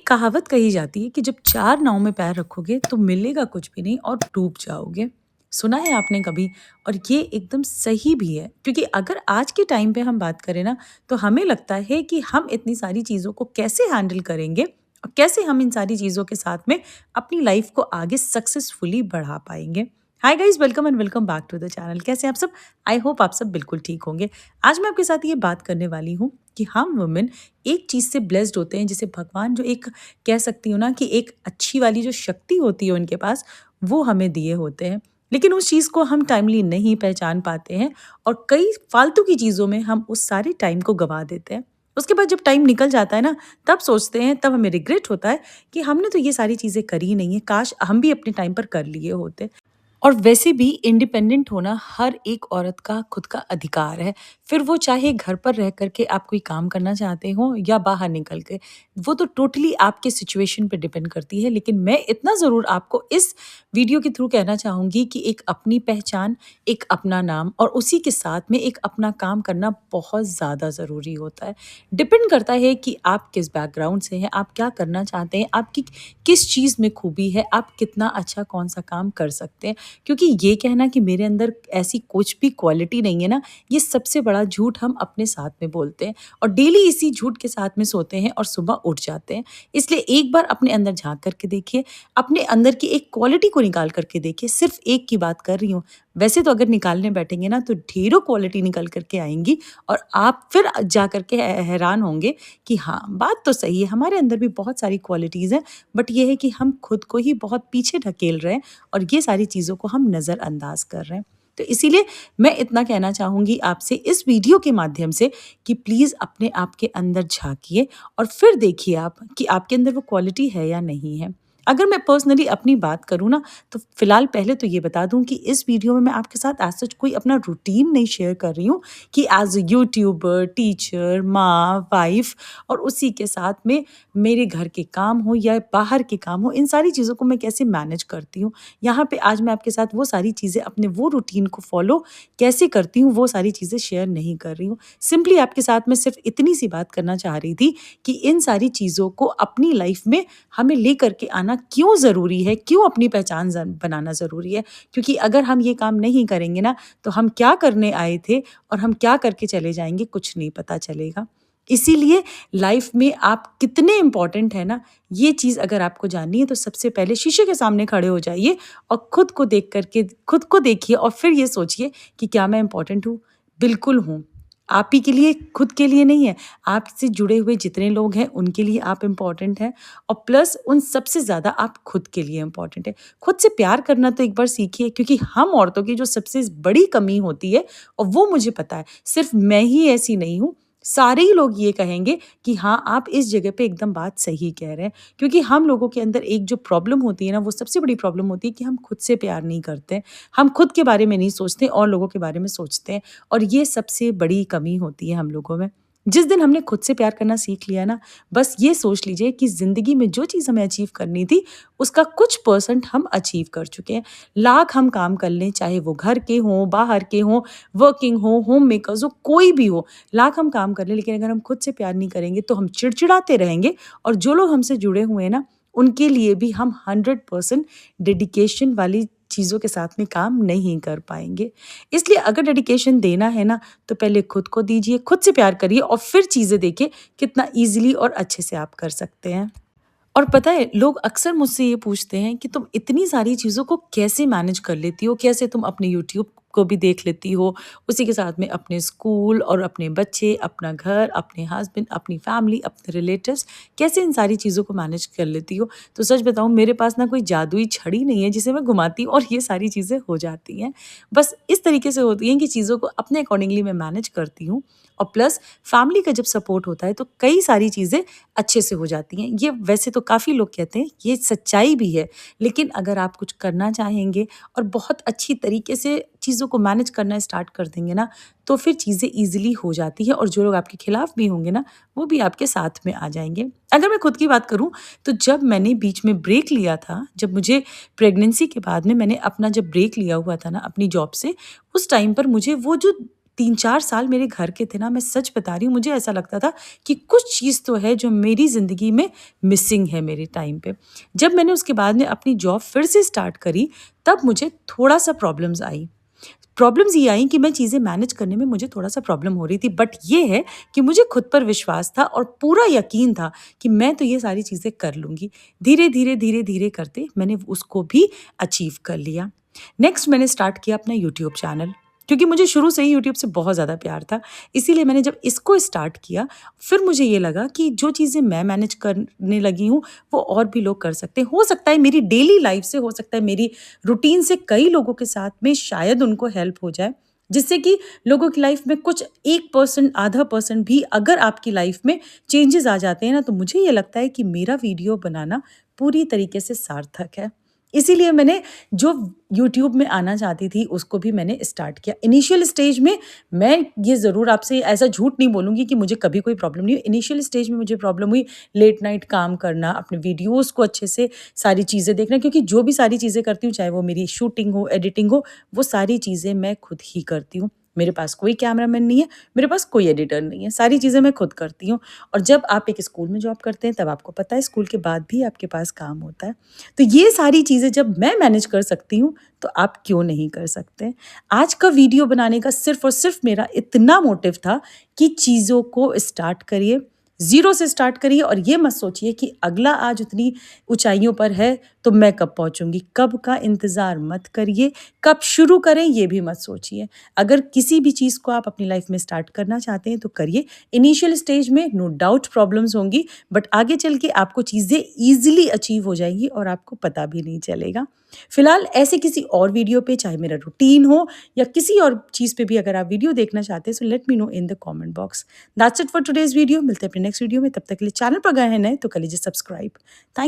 कहावत कही जाती है कि जब चार नाव में पैर रखोगे तो मिलेगा कुछ भी नहीं और डूब जाओगे। सुना है आपने कभी? और ये एकदम सही भी है क्योंकि अगर आज के टाइम पे हम बात करें ना तो हमें लगता है कि हम इतनी सारी चीज़ों को कैसे हैंडल करेंगे और कैसे हम इन सारी चीज़ों के साथ में अपनी लाइफ को आगे सक्सेसफुली बढ़ा पाएंगे। Hi guys, welcome and welcome back to the channel. कैसे हैं आप सब? आई होप आप सब बिल्कुल ठीक होंगे। आज मैं आपके साथ ये बात करने वाली हूँ कि हम वुमेन एक चीज़ से ब्लेस्ड होते हैं जिसे भगवान जो एक कह सकती हूँ ना कि एक अच्छी वाली जो शक्ति होती है उनके पास, वो हमें दिए होते हैं। लेकिन उस चीज़ को हम टाइमली नहीं पहचान पाते हैं और कई फालतू की चीज़ों में हम उस सारे टाइम को गँवा देते हैं। उसके बाद जब टाइम निकल जाता है ना, तब सोचते हैं, तब हमें रिग्रेट होता है कि हमने तो ये सारी चीज़ें करी ही नहीं है, काश हम भी अपने टाइम पर कर लिए होते। और वैसे भी इंडिपेंडेंट होना हर एक औरत का खुद का अधिकार है। फिर वो चाहे घर पर रह कर के आप कोई काम करना चाहते हो या बाहर निकल के, वो तो टोटली आपके सिचुएशन पे डिपेंड करती है। लेकिन मैं इतना ज़रूर आपको इस वीडियो के थ्रू कहना चाहूँगी कि एक अपनी पहचान, एक अपना नाम और उसी के साथ में एक अपना काम करना बहुत ज़्यादा ज़रूरी होता है। डिपेंड करता है कि आप किस बैकग्राउंड से हैं, आप क्या करना चाहते हैं, आपकी किस चीज़ में खूबी है, आप कितना अच्छा कौन-सा काम कर सकते हैं। क्योंकि ये कहना कि मेरे अंदर ऐसी कुछ भी क्वालिटी नहीं है ना, ये सबसे बड़ा झूठ हम अपने साथ में बोलते हैं और डेली इसी झूठ के साथ में सोते हैं और सुबह उठ जाते हैं। इसलिए एक बार अपने अंदर झाँक करके देखिए, अपने अंदर की एक क्वालिटी को निकाल करके देखिए, सिर्फ़ एक की बात कर रही हूँ। वैसे तो अगर निकालने बैठेंगे ना तो ढेरों क्वालिटी निकल कर के आएँगी और आप फिर जा कर के हैरान होंगे कि हाँ, बात तो सही है, हमारे अंदर भी बहुत सारी क्वालिटीज़ हैं, बट ये है कि हम खुद को ही बहुत पीछे ढकेल रहे हैं और ये सारी चीज़ों को हम नज़रअंदाज कर रहे हैं। तो इसीलिए मैं इतना कहना चाहूँगी आपसे इस वीडियो के माध्यम से कि प्लीज़ अपने आप के अंदर झाँकिए और फिर देखिए आप कि आपके अंदर वो क्वालिटी है या नहीं है। अगर मैं पर्सनली अपनी बात करूँ ना, तो फ़िलहाल पहले तो ये बता दूँ कि इस वीडियो में मैं आपके साथ एज़ सच कोई अपना रूटीन नहीं शेयर कर रही हूँ कि एज़ अ यूट्यूबर, टीचर, माँ, वाइफ़ और उसी के साथ में मेरे घर के काम हो या बाहर के काम हो, इन सारी चीज़ों को मैं कैसे मैनेज करती हूँ। यहाँ पे आज मैं आपके साथ वो सारी चीज़ें अपने वो रूटीन को फ़ॉलो कैसे करती हूँ, वो सारी चीज़ें शेयर नहीं कर रही हूँ। सिंपली आपके साथ मैं सिर्फ़ इतनी सी बात करना चाह रही थी कि इन सारी चीज़ों को अपनी लाइफ़ में हमें लेकर के आना क्यों ज़रूरी है, क्यों अपनी पहचान बनाना ज़रूरी है। क्योंकि अगर हम ये काम नहीं करेंगे ना, तो हम क्या करने आए थे और हम क्या करके चले जाएँगे, कुछ नहीं पता चलेगा। इसीलिए लाइफ में आप कितने इम्पोर्टेंट हैं ना, ये चीज़ अगर आपको जाननी है तो सबसे पहले शीशे के सामने खड़े हो जाइए और खुद को देख कर के खुद को देखिए और फिर ये सोचिए कि क्या मैं इम्पोर्टेंट हूँ? बिल्कुल हूँ। आप ही के लिए, खुद के लिए नहीं है, आपसे जुड़े हुए जितने लोग हैं उनके लिए आप इम्पोर्टेंट हैं और प्लस उन सबसे ज़्यादा आप खुद के लिए इम्पोर्टेंट हैं। खुद से प्यार करना तो एक बार सीखिए, क्योंकि हम औरतों की जो सबसे बड़ी कमी होती है और वो मुझे पता है, सिर्फ़ मैं ही ऐसी नहीं हूँ, सारे ही लोग ये कहेंगे कि हाँ, आप इस जगह पे एकदम बात सही कह रहे हैं। क्योंकि हम लोगों के अंदर एक जो प्रॉब्लम होती है ना, वो सबसे बड़ी प्रॉब्लम होती है कि हम खुद से प्यार नहीं करते हैं। हम खुद के बारे में नहीं सोचते और लोगों के बारे में सोचते हैं और ये सबसे बड़ी कमी होती है हम लोगों में। जिस दिन हमने खुद से प्यार करना सीख लिया ना, बस ये सोच लीजिए कि ज़िंदगी में जो चीज़ हमें अचीव करनी थी, उसका कुछ परसेंट हम अचीव कर चुके हैं। लाख हम काम कर लें, चाहे वो घर के हों, बाहर के हों, वर्किंग हो, होम मेकर्स हो, कोई भी हो, लाख हम काम कर लें, लेकिन अगर हम खुद से प्यार नहीं करेंगे तो हम चिड़चिड़ाते रहेंगे और जो लोग हमसे जुड़े हुए हैं ना, उनके लिए भी हम 100% डेडिकेशन वाली चीज़ों के साथ में काम नहीं कर पाएँगे। इसलिए अगर डेडिकेशन देना है ना, तो पहले खुद को दीजिए, खुद से प्यार करिए और फिर चीज़ें देखिए कितना ईज़िली और अच्छे से आप कर सकते हैं। और पता है, लोग अक्सर मुझसे ये पूछते हैं कि तुम इतनी सारी चीज़ों को कैसे मैनेज कर लेती हो? कैसे तुम अपने यूट्यूब को भी देख लेती हो, उसी के साथ में अपने स्कूल और अपने बच्चे, अपना घर, अपने हस्बैंड, अपनी फैमिली, अपने रिलेटिव्स, कैसे इन सारी चीज़ों को मैनेज कर लेती हो? तो सच बताऊँ, मेरे पास ना कोई जादुई छड़ी नहीं है जिसे मैं घुमाती हूँ और ये सारी चीज़ें हो जाती हैं। बस इस तरीके से होती हैं कि चीज़ों को अपने अकॉर्डिंगली मैं मैनेज करती हूँ और प्लस फैमिली का जब सपोर्ट होता है तो कई सारी चीज़ें अच्छे से हो जाती हैं। ये वैसे तो काफ़ी लोग कहते हैं, ये सच्चाई भी है। लेकिन अगर आप कुछ करना चाहेंगे और बहुत अच्छी तरीके से चीज़ों को मैनेज करना स्टार्ट कर देंगे ना, तो फिर चीज़ें ईज़िली हो जाती हैं और जो लोग आपके खिलाफ भी होंगे ना, वो भी आपके साथ में आ जाएँगे। अगर मैं खुद की बात करूँ, तो जब मैंने बीच में ब्रेक लिया था, जब मुझे प्रेगनेंसी के बाद में मैंने अपना जब ब्रेक लिया हुआ था ना अपनी जॉब से, उस टाइम पर मुझे वो जो 3-4 साल मेरे घर के थे ना, मैं सच बता रही हूँ, मुझे ऐसा लगता था कि कुछ चीज़ तो है जो मेरी ज़िंदगी में मिसिंग है मेरे टाइम पे। जब मैंने उसके बाद में अपनी जॉब फिर से स्टार्ट करी, तब मुझे थोड़ा-सा प्रॉब्लम्स आई। प्रॉब्लम्स ये आई कि मैं चीज़ें मैनेज करने में मुझे थोड़ा-सा प्रॉब्लम हो रही थी, बट ये है कि मुझे खुद पर विश्वास था और पूरा यकीन था कि मैं तो ये सारी चीज़ें कर लूँगी। धीरे-धीरे, धीरे-धीरे करते मैंने उसको भी अचीव कर लिया। नेक्स्ट मैंने स्टार्ट किया अपना यूट्यूब चैनल, क्योंकि मुझे शुरू से ही यूट्यूब से बहुत ज़्यादा प्यार था। इसीलिए मैंने जब इसको स्टार्ट किया, फिर मुझे ये लगा कि जो चीज़ें मैं मैनेज करने लगी हूँ, वो और भी लोग कर सकते हैं। हो सकता है मेरी डेली लाइफ़ से, हो सकता है मेरी रूटीन से कई लोगों के साथ में शायद उनको हेल्प हो जाए, जिससे कि लोगों की लाइफ़ में कुछ 1% आधा परसेंट भी अगर आपकी लाइफ़ में चेंजेज़ आ जाते हैं ना, तो मुझे ये लगता है कि मेरा वीडियो बनाना पूरी तरीके से सार्थक है। इसीलिए मैंने जो यूट्यूब में आना चाहती थी, उसको भी मैंने स्टार्ट किया। इनिशियल स्टेज में मैं ये ज़रूर आपसे ऐसा झूठ नहीं बोलूँगी कि मुझे कभी कोई प्रॉब्लम नहीं हुई। इनिशियल स्टेज में मुझे प्रॉब्लम हुई लेट नाइट काम करना, अपने वीडियोज़ को अच्छे से सारी चीज़ें देखना, क्योंकि जो भी सारी चीज़ें करती हूँ, चाहे वो मेरी शूटिंग हो, एडिटिंग हो, वो सारी चीज़ें मैं खुद ही करती हूँ। मेरे पास कोई कैमरामैन नहीं है, मेरे पास कोई एडिटर नहीं है, सारी चीज़ें मैं खुद करती हूँ। और जब आप एक स्कूल में जॉब करते हैं, तब आपको पता है स्कूल के बाद भी आपके पास काम होता है। तो ये सारी चीज़ें जब मैं मैनेज कर सकती हूँ, तो आप क्यों नहीं कर सकते? आज का वीडियो बनाने का सिर्फ़ और सिर्फ़ मेरा इतना मोटिव था कि चीज़ों को स्टार्ट करिए, ज़ीरो से स्टार्ट करिए और ये मत सोचिए कि अगला आज उतनी ऊँचाइयों पर है, तो मैं कब पहुँचूँगी? कब का इंतज़ार मत करिए, कब शुरू करें ये भी मत सोचिए। अगर किसी भी चीज़ को आप अपनी लाइफ़ में स्टार्ट करना चाहते हैं, तो करिए। इनिशियल स्टेज में नो डाउट प्रॉब्लम्स होंगी, बट आगे चल के आपको चीज़ें ईज़िली अचीव हो जाएँगी और आपको पता भी नहीं चलेगा। फिलहाल ऐसे किसी और वीडियो पे, चाहे मेरा रूटीन हो या किसी और चीज़ पे भी अगर आप वीडियो देखना चाहते हैं, so let me know in the comment box. That's it for today's video. मिलते हैं अपने नेक्स्ट वीडियो में, तब तक के लिए चैनल पर गए हैं नए तो कर लीजिए सब्सक्राइब। थैंक